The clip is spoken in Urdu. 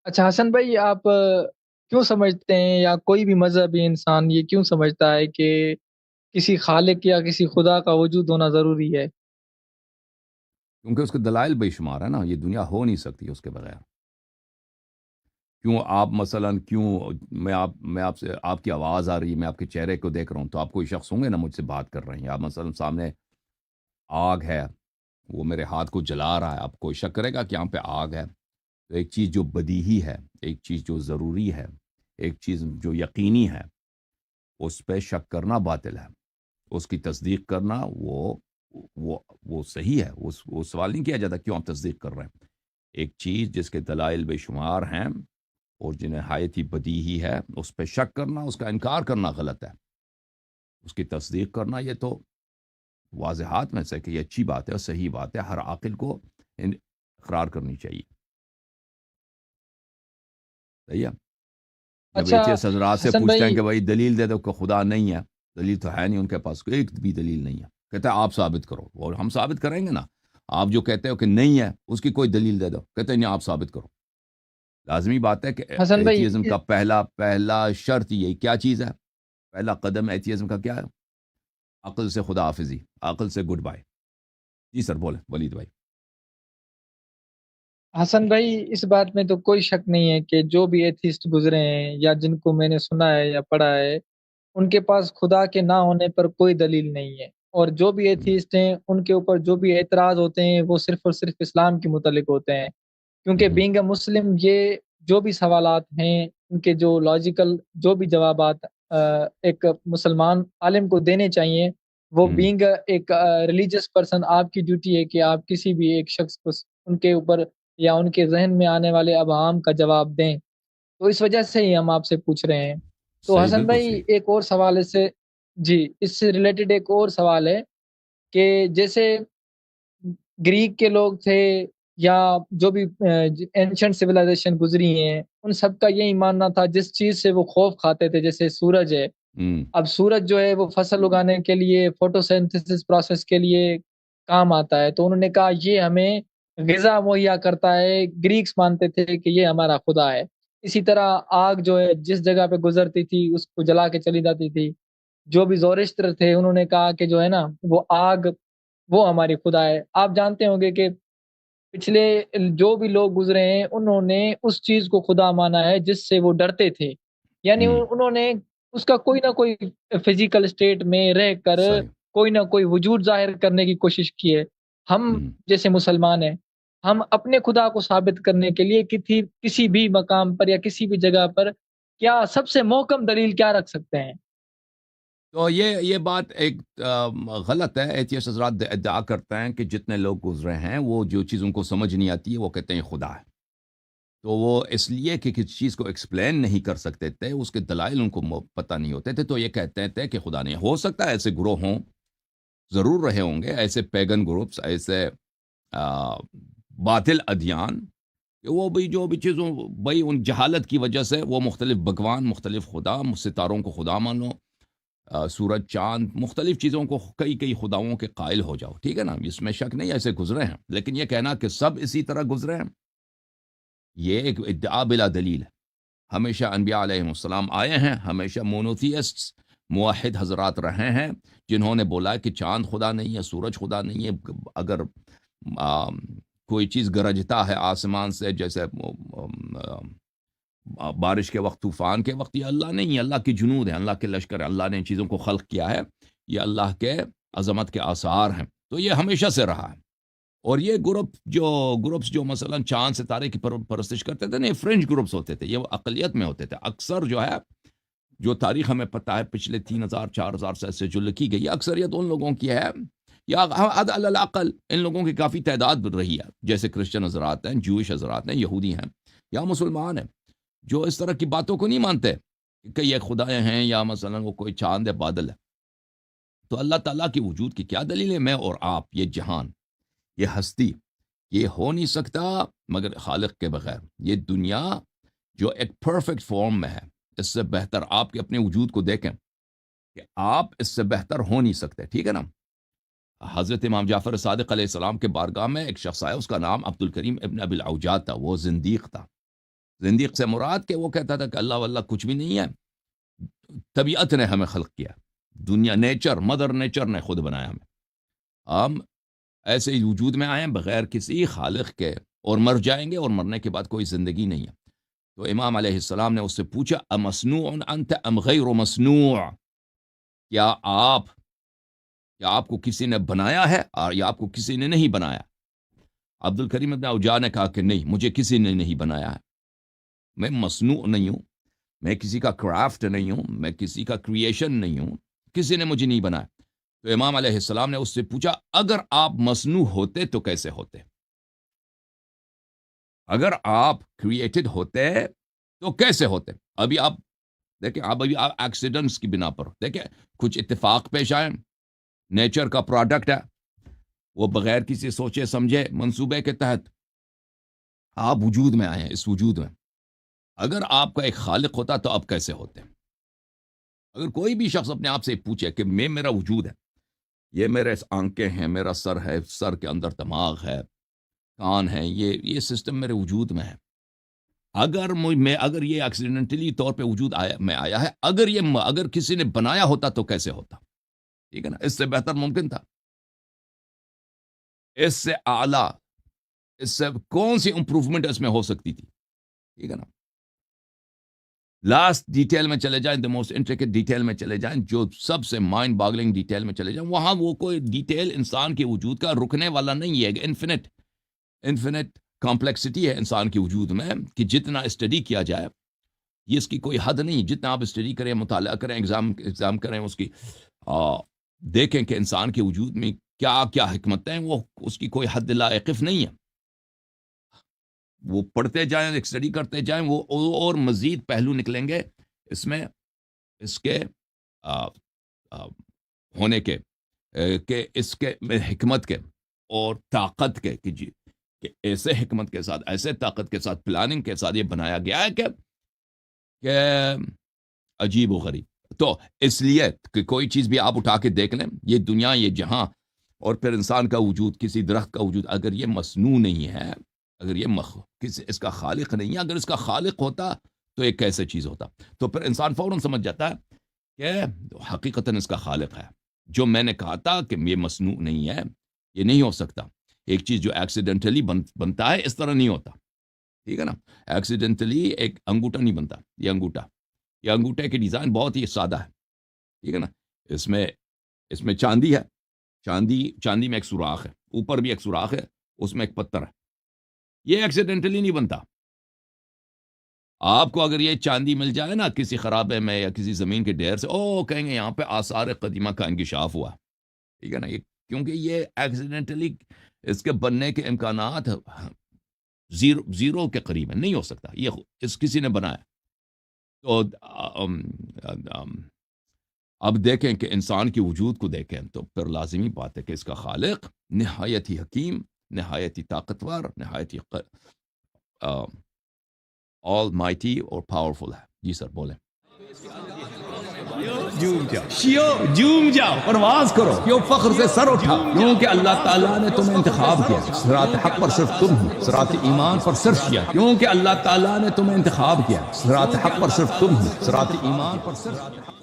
اچھا حسن بھائی، آپ کیوں سمجھتے ہیں یا کوئی بھی مذہبی انسان یہ کیوں سمجھتا ہے کہ کسی خالق یا کسی خدا کا وجود ہونا ضروری ہے؟ کیونکہ اس کے دلائل بے شمار ہے نا، یہ دنیا ہو نہیں سکتی اس کے بغیر۔ کیوں آپ مثلا کیوں میں آپ سے آپ کی آواز آ رہی ہے، میں آپ کے چہرے کو دیکھ رہا ہوں، تو آپ کوئی شخص ہوں گے نا مجھ سے بات کر رہے ہیں، یا مثلا سامنے آگ ہے، وہ میرے ہاتھ کو جلا رہا ہے، آپ کوئی شک کرے گا کہ یہاں پہ آگ ہے؟ تو ایک چیز جو بدیہی ہے، ایک چیز جو ضروری ہے، ایک چیز جو یقینی ہے، اس پہ شک کرنا باطل ہے، اس کی تصدیق کرنا وہ صحیح ہے، وہ سوال نہیں کیا جاتا کیوں آپ تصدیق کر رہے ہیں۔ ایک چیز جس کے دلائل بے شمار ہیں اور جو نہایت ہی بدیہی ہے، اس پہ شک کرنا، اس کا انکار کرنا غلط ہے، اس کی تصدیق کرنا یہ تو واضحات میں سے کہ یہ اچھی بات ہے اور صحیح بات ہے، ہر عاقل کو اقرار کرنی چاہیے۔ صحیح ہے؟ جب اچھا ایتھیسٹ حضرات سے حسن پوچھتے ہیں بھائی، کہ بھائی دلیل دے دو کہ خدا نہیں ہے، دلیل تو ہے نہیں ان کے پاس، ایک بھی دلیل نہیں ہے، کہتے ہیں آپ ثابت کرو، اور ہم ثابت کریں گے نا۔ آپ جو کہتے ہو کہ نہیں ہے اس کی کوئی دلیل دے دو، کہتے ہیں نہیں آپ ثابت کرو۔ لازمی بات ہے کہ حسن بھائی ایتھیزم کا پہلا شرط یہی کیا چیز ہے؟ پہلا قدم ایتھیزم کا کیا ہے؟ عقل سے خدا حافظی، عقل سے گڈ بائے۔ جی سر بولیں ولید بھائی۔ حسن بھائی، اس بات میں تو کوئی شک نہیں ہے کہ جو بھی ایتھیسٹ گزرے ہیں یا جن کو میں نے سنا ہے یا پڑھا ہے، ان کے پاس خدا کے نہ ہونے پر کوئی دلیل نہیں ہے، اور جو بھی ایتھیسٹ ہیں ان کے اوپر جو بھی اعتراض ہوتے ہیں وہ صرف اور صرف اسلام کے متعلق ہوتے ہیں، کیونکہ بینگ اے مسلم یہ جو بھی سوالات ہیں ان کے جو لاجیکل جو بھی جوابات ایک مسلمان عالم کو دینے چاہیے، وہ بینگ ایک ریلیجیس پرسن آپ کی ڈیوٹی ہے کہ آپ کسی بھی ایک شخص کو ان کے اوپر یا ان کے ذہن میں آنے والے ابہام کا جواب دیں، تو اس وجہ سے ہی ہم آپ سے پوچھ رہے ہیں۔ تو صحیح، حسن بالکل بھائی، صحیح۔ ایک اور سوال اس سے، جی اس سے ریلیٹڈ ایک اور سوال ہے کہ جیسے گریک کے لوگ تھے یا جو بھی اینشنٹ سویلائزیشن گزری ہیں، ان سب کا یہی ماننا تھا جس چیز سے وہ خوف کھاتے تھے، جیسے سورج ہے۔ ہوں اب سورج جو ہے وہ فصل اگانے کے لیے فوٹوسینتھسس پروسیس کے لیے کام آتا ہے، تو انہوں نے کہا یہ ہمیں غذا مہیا کرتا ہے، گریکس مانتے تھے کہ یہ ہمارا خدا ہے۔ اسی طرح آگ جو ہے جس جگہ پہ گزرتی تھی اس کو جلا کے چلی جاتی تھی، جو بھی زورشتر تھے انہوں نے کہا کہ جو ہے نا وہ آگ وہ ہماری خدا ہے۔ آپ جانتے ہوں گے کہ پچھلے جو بھی لوگ گزرے ہیں انہوں نے اس چیز کو خدا مانا ہے جس سے وہ ڈرتے تھے، یعنی ہوں انہوں نے اس کا کوئی نہ کوئی فزیکل اسٹیٹ میں رہ کر صحیح۔ کوئی نہ کوئی وجود ظاہر کرنے کی کوشش کی ہے۔ ہم ہوں جیسے مسلمان ہیں، ہم اپنے خدا کو ثابت کرنے کے لیے کسی بھی مقام پر یا کسی بھی جگہ پر کیا سب سے محکم دلیل کیا رکھ سکتے ہیں؟ تو یہ بات ایک غلط ہے۔ ایتھیسٹ حضرات ادعا کرتے ہیں کہ جتنے لوگ گزرے ہیں وہ جو چیز ان کو سمجھ نہیں آتی ہے وہ کہتے ہیں خدا ہے، تو وہ اس لیے کہ کسی چیز کو ایکسپلین نہیں کر سکتے تھے، اس کے دلائل ان کو پتہ نہیں ہوتے تھے، تو یہ کہتے تھے کہ خدا نہیں ہو سکتا۔ ایسے گروہ ہوں، ضرور رہے ہوں گے ایسے پیگن گروپس، ایسے آ، باطل ادیان کہ وہ بھی جو بھی چیزوں بھائی ان جہالت کی وجہ سے وہ مختلف بھگوان، مختلف خدا، ستاروں کو خدا مانو، سورج چاند مختلف چیزوں کو کئی کئی خداؤں کے قائل ہو جاؤ، ٹھیک ہے نا، اس میں شک نہیں، ایسے گزرے ہیں، لیکن یہ کہنا کہ سب اسی طرح گزرے ہیں یہ ایک ادعا بلا دلیل ہے۔ ہمیشہ انبیاء علیہ السلام آئے ہیں، ہمیشہ مونوتھیسٹس موحد حضرات رہے ہیں جنہوں نے بولا کہ چاند خدا نہیں ہے، سورج خدا نہیں ہے، اگر آ, کوئی چیز گرجتا ہے آسمان سے، جیسے بارش کے وقت، طوفان کے وقت، یہ اللہ نہیں ہے، اللہ کی جنود ہیں، اللہ کے لشکر ہیں، اللہ نے ان چیزوں کو خلق کیا ہے، یہ اللہ کے عظمت کے آثار ہیں، تو یہ ہمیشہ سے رہا ہے۔ اور یہ گروپس جو مثلا چاند ستارے کی پرستش کرتے تھے نا، یہ فرنج گروپس ہوتے تھے، یہ وہ اقلیت میں ہوتے تھے اکثر، جو ہے جو تاریخ ہمیں پتہ ہے پچھلے 3000 4000 سال سے جو لکھی گئی ہے، اکثریت ان لوگوں کی ہے، یا الاقل ان لوگوں کی کافی تعداد رہی ہے، جیسے کرسچن حضرات ہیں، جوئش حضرات ہیں، یہودی ہیں یا مسلمان ہیں، جو اس طرح کی باتوں کو نہیں مانتے کہ یہ خدائیں ہیں یا مثلا وہ کوئی چاند ہے، بادل ہے۔ تو اللہ تعالیٰ کی وجود کی کیا دلیل ہے؟ میں اور آپ، یہ جہان، یہ ہستی، یہ ہو نہیں سکتا مگر خالق کے بغیر۔ یہ دنیا جو ایک پرفیکٹ فارم میں ہے، اس سے بہتر آپ کے اپنے وجود کو دیکھیں کہ آپ اس سے بہتر ہو نہیں سکتے، ٹھیک ہے نا۔ حضرت امام جعفر صادق علیہ السلام کے بارگاہ میں ایک شخص آیا، اس کا نام عبد الکریم ابن ابی العوجاج تھا، وہ زندیق تھا، زندیق سے مراد کہ وہ کہتا تھا کہ اللہ واللہ کچھ بھی نہیں ہے، طبیعت نے ہمیں خلق کیا، دنیا نیچر، مدر نیچر نے خود بنایا ہمیں، ہم ایسے ہی وجود میں آئے ہیں بغیر کسی خالق کے، اور مر جائیں گے، اور مرنے کے بعد کوئی زندگی نہیں ہے۔ تو امام علیہ السلام نے اس سے پوچھا امصنوع انت ام غیر مصنوع، کیا آپ کو کسی نے بنایا ہے اور یا آپ کو کسی نے نہیں بنایا؟ عبد الکریم ابن اوجاع نے کہا کہ نہیں، مجھے کسی نے نہیں بنایا ہے، میں مصنوع نہیں ہوں، میں کسی کا کرافٹ نہیں ہوں، میں کسی کا کریشن نہیں ہوں، کسی نے مجھے نہیں بنایا۔ تو امام علیہ السلام نے اس سے پوچھا اگر آپ مصنوع ہوتے تو کیسے ہوتے؟ اگر آپ کریٹڈ ہوتے تو کیسے ہوتے؟ ابھی آپ دیکھیں، ابھی آپ ایکسیڈنٹس کی بنا پر دیکھیں، کچھ اتفاق پیش آئے، نیچر کا پروڈکٹ ہے، وہ بغیر کسی سوچے سمجھے منصوبے کے تحت آپ وجود میں آئے ہیں، اس وجود میں۔ اگر آپ کا ایک خالق ہوتا تو آپ کیسے ہوتے؟ اگر کوئی بھی شخص اپنے آپ سے پوچھے کہ میرا وجود ہے، یہ میرے آنکھیں ہیں، میرا سر ہے، سر کے اندر دماغ ہے، کان ہے، یہ سسٹم میرے وجود میں ہے، اگر یہ ایکسیڈنٹلی طور پہ وجود میں آیا ہے، اگر کسی نے بنایا ہوتا تو کیسے ہوتا؟ ٹھیک ہے نا، اس سے بہتر ممکن تھا، اس سے اعلیٰ، اس سے کون سی امپروومنٹ اس میں ہو سکتی تھی؟ ٹھیک ہے نا، لاسٹ ڈیٹیل میں چلے جائیں، موسٹ انٹریکٹ ڈیٹیل میں چلے جائیں، جو سب سے مائنڈ باگلنگ ڈیٹیل میں چلے جائیں، وہاں وہ کوئی ڈیٹیل انسان کے وجود کا رکنے والا نہیں ہے، انفینٹ کمپلیکسٹی ہے انسان کے وجود میں، کہ جتنا اسٹڈی کیا جائے یہ اس کی کوئی حد نہیں، جتنا آپ اسٹڈی کریں، مطالعہ کریں، ایگزام کریں، اس کی دیکھیں کہ انسان کے وجود میں کیا کیا حکمتیں ہیں، وہ اس کی کوئی حد لائقف نہیں ہے، وہ پڑھتے جائیں، اسٹڈی کرتے جائیں، وہ اور مزید پہلو نکلیں گے اس میں، اس کے ہونے کے، کہ اس کے حکمت کے اور طاقت کے، کہ ایسے حکمت کے ساتھ، ایسے طاقت کے ساتھ، پلاننگ کے ساتھ یہ بنایا گیا ہے کہ عجیب و غریب۔ تو اس لیے کہ کوئی چیز بھی آپ اٹھا کے دیکھ لیں، یہ دنیا، یہ جہاں، اور پھر انسان کا وجود، کسی درخت کا وجود، اگر یہ مصنوع نہیں ہے، اگر یہ اس کا خالق نہیں ہے، اگر اس کا خالق ہوتا تو ایک کیسے چیز ہوتا؟ تو پھر انسان فوراً سمجھ جاتا ہے کہ حقیقتاً اس کا خالق ہے، جو میں نے کہا تھا کہ یہ مصنوع نہیں ہے، یہ نہیں ہو سکتا، ایک چیز جو ایکسیڈنٹلی بنتا ہے اس طرح نہیں ہوتا، ٹھیک ہے نا، ایکسیڈنٹلی ایک انگوٹھا نہیں بنتا، یہ انگوٹھے کی ڈیزائن بہت ہی سادہ ہے، ٹھیک ہے نا، اس میں چاندی ہے، چاندی میں ایک سوراخ ہے، اوپر بھی ایک سوراخ ہے، اس میں ایک پتھر ہے، یہ ایکسیڈنٹلی نہیں بنتا۔ آپ کو اگر یہ چاندی مل جائے نا کسی خرابے میں یا کسی زمین کے ڈھیر سے، کہیں گے یہاں پہ آثار قدیمہ کا انکشاف ہوا، ٹھیک ہے نا، کیونکہ یہ ایکسیڈنٹلی اس کے بننے کے امکانات زیرو کے قریب ہے، نہیں ہو سکتا، یہ اس کسی نے بنایا۔ تو اب دیکھیں کہ انسان کے وجود کو دیکھیں تو پھر لازمی بات ہے کہ اس کا خالق نہایت ہی حکیم، نہایت ہی طاقتور، نہایت ہی آل مائٹی اور پاورفل ہے۔ جی سر بولیں۔ جھوم جاؤ، پرواز کرو، کیوں فخر سے سر اٹھا، کیونکہ اللہ تعالیٰ نے تمہیں انتخاب کیا، صراط حق پر صرف تم ہو، صراط ایمان پر صرف کیا، کیونکہ اللہ تعالیٰ نے تمہیں انتخاب کیا، صراط حق پر صرف تم ہو، صراط ایمان پر صرف